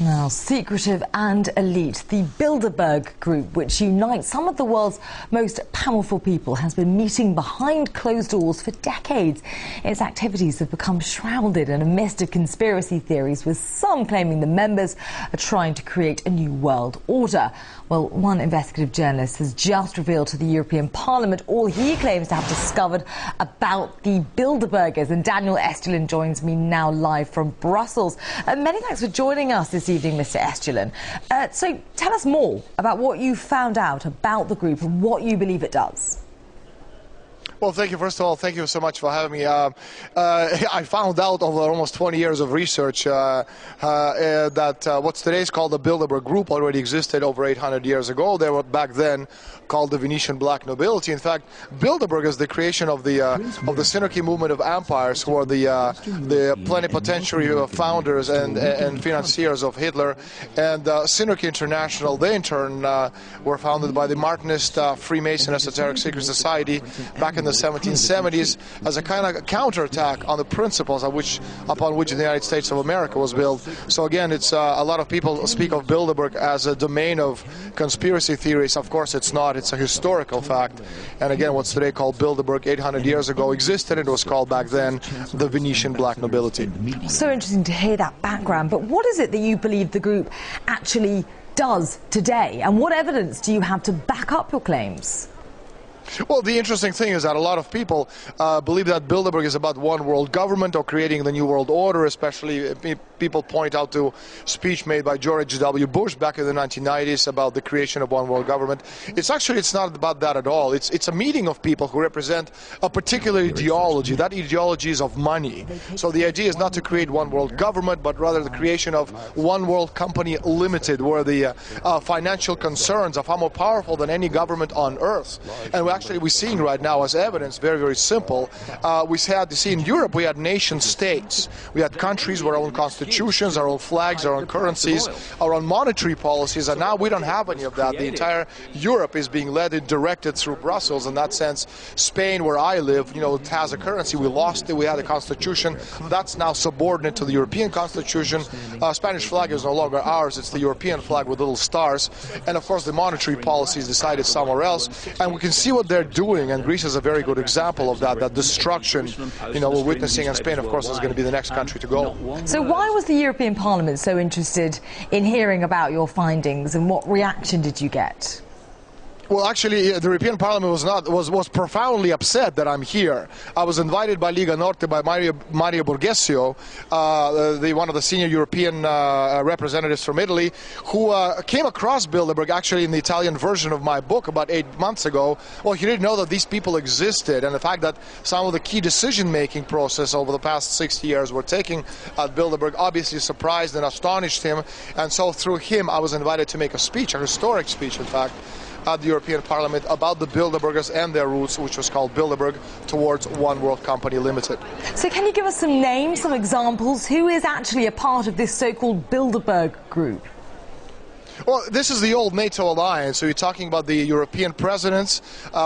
Now, secretive and elite, the Bilderberg Group, which unites some of the world's most powerful people, has been meeting behind closed doors for decades. Its activities have become shrouded in a mist of conspiracy theories, with some claiming the members are trying to create a new world order. Well, one investigative journalist has just revealed to the European Parliament all he claims to have discovered about the Bilderbergers. And Daniel Estulin joins me now live from Brussels. Many thanks for joining us this evening, Mr. Estulin. So tell us more about what you found out about the group and what you believe it does. Well, thank you. First of all, thank you so much for having me. I found out over almost 20 years of research that what's today called the Bilderberg Group already existed over 800 years ago. They were back then called the Venetian Black Nobility. In fact, Bilderberg is the creation of the Synarchy movement of empires, who are the plenipotentiary founders and financiers of Hitler. And Synarchy International, they in turn were founded by the Martinist Freemason Esoteric Secret Society back in the 1770s as a kind of counterattack on the principles upon which the United States of America was built. So again, it's a lot of people speak of Bilderberg as a domain of conspiracy theories. Of course, it's not. It's a historical fact. And again, what's today called Bilderberg 800 years ago existed. It was called back then the Venetian Black Nobility. So interesting to hear that background. But what is it that you believe the group actually does today? And what evidence do you have to back up your claims? Well, the interesting thing is that a lot of people believe that Bilderberg is about one world government or creating the new world order. Especially people point out to speech made by George W. Bush back in the 1990s about the creation of one world government. It's not about that at all. It's a meeting of people who represent a particular ideology. That ideology is of money. So the idea is not to create one world government, but rather the creation of one world company limited, where the financial concerns are far more powerful than any government on earth. And we're seeing right now as evidence, very, very simple. We had to see in Europe, we had nation states. We had countries with our own constitutions, our own flags, our own currencies, our own monetary policies, and now we don't have any of that. The entire Europe is being led and directed through Brussels. In that sense, Spain, where I live, it has a currency. We lost it. We had a constitution. That's now subordinate to the European constitution. Spanish flag is no longer ours. It's the European flag with little stars. And of course, the monetary policy is decided somewhere else. And we can see what they're doing, and Greece is a very good example of that destruction, we're witnessing, and Spain, of course, is going to be the next country to go. So why was the European Parliament so interested in hearing about your findings, and what reaction did you get? Well, actually, the European Parliament was profoundly upset that I'm here. I was invited by Liga Norte, by Mario Borghesio, one of the senior European representatives from Italy, who came across Bilderberg actually in the Italian version of my book about 8 months ago. Well, he didn't know that these people existed, and the fact that some of the key decision-making process over the past 60 years were taking at Bilderberg obviously surprised and astonished him. And so through him, I was invited to make a speech, a historic speech, in fact, at the European Parliament about the Bilderbergers and their roots, which was called Bilderberg Towards One World Company Limited. So can you give us some names, some examples? Who is actually a part of this so-called Bilderberg Group? Well, this is the old NATO alliance. So you're talking about the European presidents,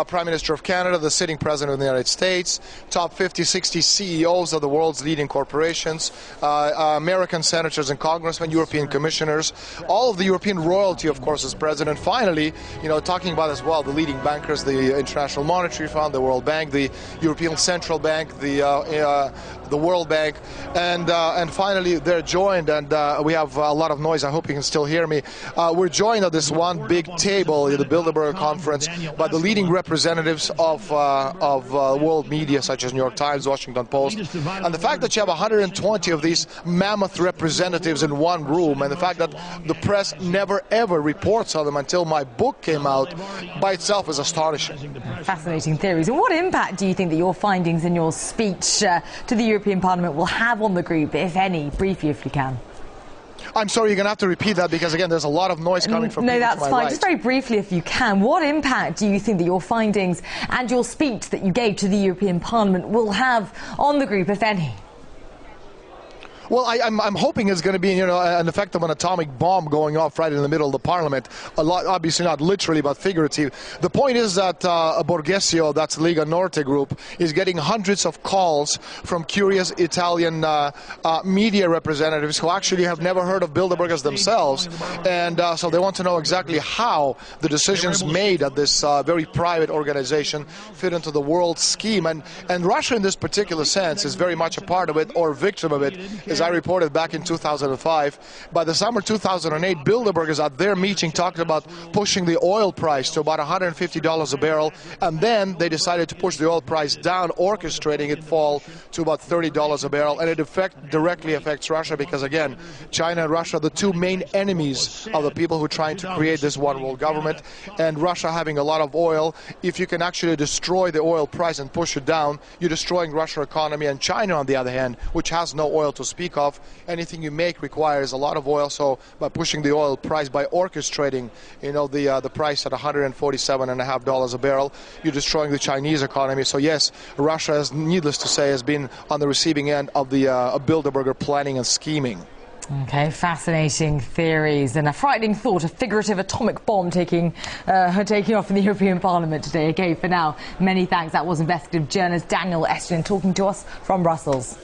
Prime Minister of Canada, the sitting president of the United States, top 50, 60 CEOs of the world's leading corporations, American senators and congressmen, European commissioners, all of the European royalty, of course, is present. And finally, talking about as well the leading bankers, the International Monetary Fund, the World Bank, the European Central Bank, the World Bank, and finally they're joined, and we have a lot of noise. I hope you can still hear me. We're joined at this one big table at the Bilderberg conference by the leading representatives of world media, such as New York Times, Washington Post. And the fact that you have 120 of these mammoth representatives in one room, and the fact that the press never ever reports on them until my book came out, by itself is astonishing. Fascinating theories. And what impact do you think that your findings in your speech to the European Parliament will have on the group, if any? Briefly, if you can. I'm sorry, you're going to have to repeat that, because again, there's a lot of noise coming from No, that's to my fine. right. Just very briefly, if you can, what impact do you think that your findings and your speech that you gave to the European Parliament will have on the group, if any? Well, I'm hoping it's going to be, you know, an effect of an atomic bomb going off right in the middle of the parliament. A lot, obviously not literally, but figurative. The point is that Borghesio, that's Lega Norte group, is getting hundreds of calls from curious Italian media representatives who actually have never heard of Bilderbergers themselves, and so they want to know exactly how the decisions made at this very private organization fit into the world scheme. And Russia, in this particular sense, is very much a part of it, or victim of it, as I reported back in 2005. By the summer 2008, Bilderbergers at their meeting talked about pushing the oil price to about $150 a barrel, and then they decided to push the oil price down, orchestrating it fall to about $30 a barrel. And it directly affects Russia because, again, China and Russia are the two main enemies of the people who are trying to create this one world government. And Russia having a lot of oil, if you can actually destroy the oil price and push it down, you're destroying Russia's economy. And China, on the other hand, which has no oil to speak of, anything you make requires a lot of oil. So by pushing the oil price, by orchestrating, you know, the price at $147.50 a barrel, you're destroying the Chinese economy. So yes, Russia, is, needless to say, has been on the receiving end of the Bilderberger planning and scheming. Okay, fascinating theories and a frightening thought, a figurative atomic bomb taking off in the European Parliament today. Okay, for now, many thanks. That was investigative journalist Daniel Estulin talking to us from Brussels.